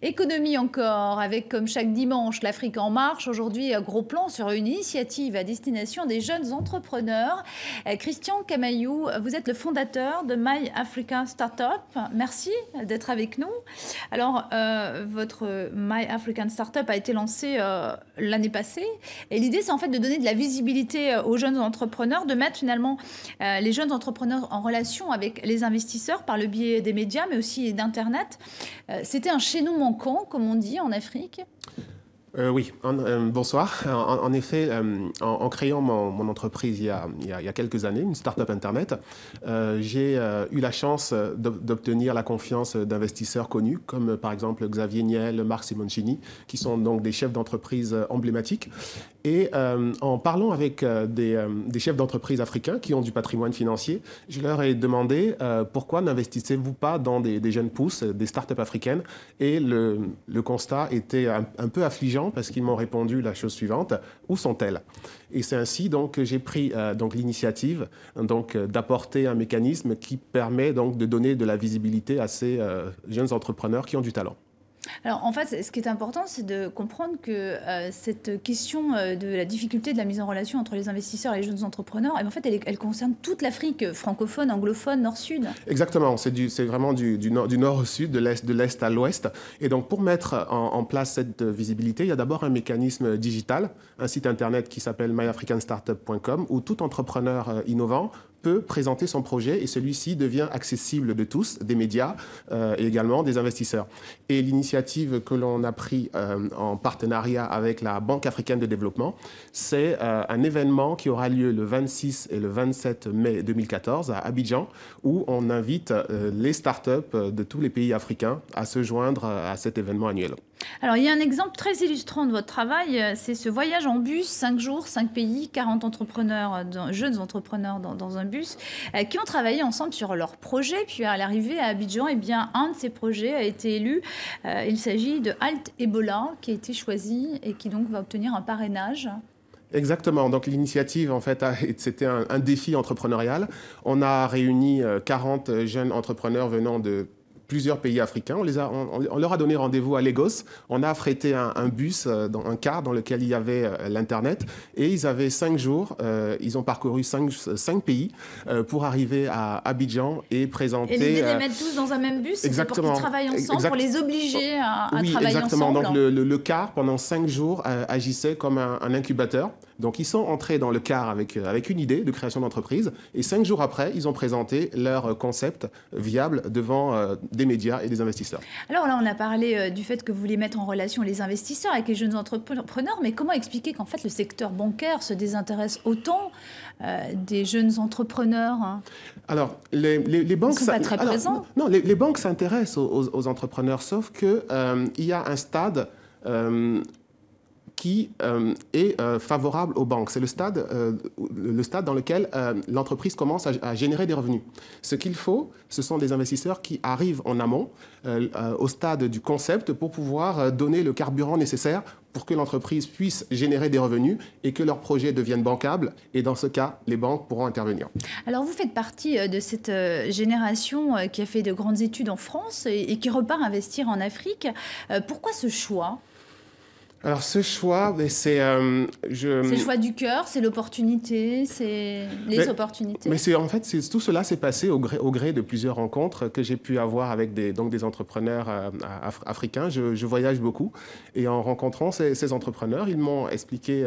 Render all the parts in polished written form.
Économie encore, avec comme chaque dimanche l'Afrique en marche. Aujourd'hui, gros plan sur une initiative à destination des jeunes entrepreneurs. Christian Camaillou, vous êtes le fondateur de My Africa Startup. Merci d'être avec nous. Alors, votre My African Startup a été lancé l'année passée. Et l'idée, c'est en fait de donner de la visibilité aux jeunes entrepreneurs, de mettre finalement les jeunes entrepreneurs en relation avec les investisseurs par le biais des médias, mais aussi d'Internet. C'était un chaînon manquant, comme on dit en Afrique. Oui, bonsoir. En effet, en créant mon entreprise il y a quelques années, une start-up Internet, j'ai eu la chance d'obtenir la confiance d'investisseurs connus, comme par exemple Xavier Niel, Marc Simoncini, qui sont donc des chefs d'entreprise emblématiques. Et en parlant avec des chefs d'entreprise africains qui ont du patrimoine financier, je leur ai demandé pourquoi n'investissez-vous pas dans des jeunes pousses, des startups africaines. Et le constat était un peu affligeant parce qu'ils m'ont répondu la chose suivante: où sont-elles? Et c'est ainsi donc que j'ai pris l'initiative d'apporter un mécanisme qui permet donc de donner de la visibilité à ces jeunes entrepreneurs qui ont du talent. Alors en fait, ce qui est important, c'est de comprendre que cette question de la difficulté de la mise en relation entre les investisseurs et les jeunes entrepreneurs, en fait, elle concerne toute l'Afrique francophone, anglophone, nord-sud. Exactement, c'est vraiment du nord au sud, de l'est à l'ouest. Et donc pour mettre en place cette visibilité, il y a d'abord un mécanisme digital, un site internet qui s'appelle myafricanstartup.com, où tout entrepreneur innovant peut présenter son projet et celui-ci devient accessible de tous, des médias et également des investisseurs. Et l'initiative que l'on a pris en partenariat avec la Banque africaine de développement, c'est un événement qui aura lieu le 26 et le 27 mai 2014 à Abidjan, où on invite les startups de tous les pays africains à se joindre à cet événement annuel. Alors, il y a un exemple très illustrant de votre travail, c'est ce voyage en bus, 5 jours, 5 pays, 40 entrepreneurs, jeunes entrepreneurs dans un bus, qui ont travaillé ensemble sur leur projet. Puis à l'arrivée à Abidjan, eh bien, un de ces projets a été élu. Il s'agit de Halt Ebola, qui a été choisi et qui donc va obtenir un parrainage. Exactement. Donc l'initiative, en fait, c'était un défi entrepreneurial. On a réuni 40 jeunes entrepreneurs venant de plusieurs pays africains. On leur a donné rendez-vous à Lagos. On a affrété un bus, un car dans lequel il y avait l'Internet. Et ils avaient 5 jours. Ils ont parcouru 5 pays pour arriver à Abidjan et présenter... Et l'idée de les mettre tous dans un même bus, c'est pour qu'ils travaillent ensemble, pour les obliger à travailler exactement. ensemble. Donc le car, pendant 5 jours, agissait comme un incubateur. Donc, ils sont entrés dans le car avec une idée de création d'entreprise. Et 5 jours après, ils ont présenté leur concept viable devant des médias et des investisseurs. Alors là, on a parlé du fait que vous voulez mettre en relation les investisseurs avec les jeunes entrepreneurs. Mais comment expliquer qu'en fait, le secteur bancaire se désintéresse autant des jeunes entrepreneurs, hein? Alors, les banques... Ils ne sont pas très présents. Non, les banques s'intéressent aux entrepreneurs, sauf qu'il y a un stade... qui est favorable aux banques. C'est le stade dans lequel l'entreprise commence à générer des revenus. Ce qu'il faut, ce sont des investisseurs qui arrivent en amont, au stade du concept, pour pouvoir donner le carburant nécessaire pour que l'entreprise puisse générer des revenus et que leur projet devienne bancable. Et dans ce cas, les banques pourront intervenir. Alors, vous faites partie de cette génération qui a fait de grandes études en France et qui repart investir en Afrique. Pourquoi ce choix ? Alors ce choix, c'est... C'est le choix du cœur, c'est l'opportunité, c'est les opportunités. Mais en fait, tout cela s'est passé au gré de plusieurs rencontres que j'ai pu avoir avec des entrepreneurs africains. Je voyage beaucoup et en rencontrant ces entrepreneurs, ils m'ont expliqué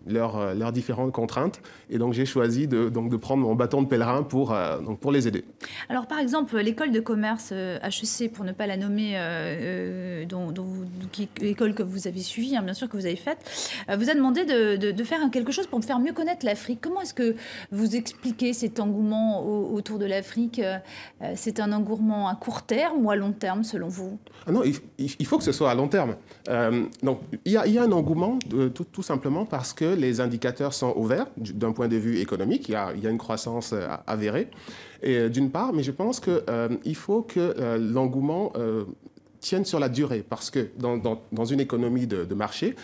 leurs différentes contraintes. Et donc j'ai choisi de prendre mon bâton de pèlerin pour les aider. Alors par exemple, l'école de commerce HEC, pour ne pas la nommer, l'école que vous avez suivie, bien sûr que vous avez faite, vous a demandé de faire quelque chose pour faire mieux connaître l'Afrique. Comment est-ce que vous expliquez cet engouement autour de l'Afrique? C'est un engouement à court terme ou à long terme, selon vous? Non, il faut que ce soit à long terme. Donc, il y a un engouement tout simplement parce que les indicateurs sont au vert d'un point de vue économique. Il y a une croissance avérée, d'une part, mais je pense qu'il faut que l'engouement tiennent sur la durée, parce que dans une économie de marché,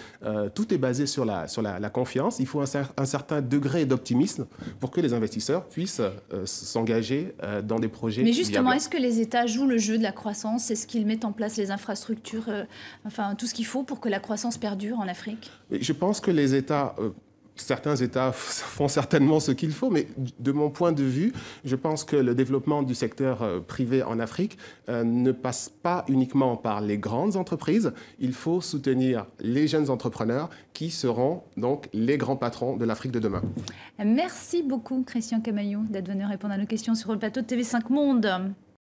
tout est basé sur la confiance. Il faut un certain degré d'optimisme pour que les investisseurs puissent s'engager dans des projets Mais justement, viables. est-ce que les États jouent le jeu de la croissance? Est-ce qu'ils mettent en place les infrastructures, enfin tout ce qu'il faut pour que la croissance perdure en Afrique? Je pense que les États... certains États font certainement ce qu'il faut, mais de mon point de vue, je pense que le développement du secteur privé en Afrique ne passe pas uniquement par les grandes entreprises. Il faut soutenir les jeunes entrepreneurs qui seront donc les grands patrons de l'Afrique de demain. Merci beaucoup, Christian Camaïou, d'être venu répondre à nos questions sur le plateau de TV5 Monde.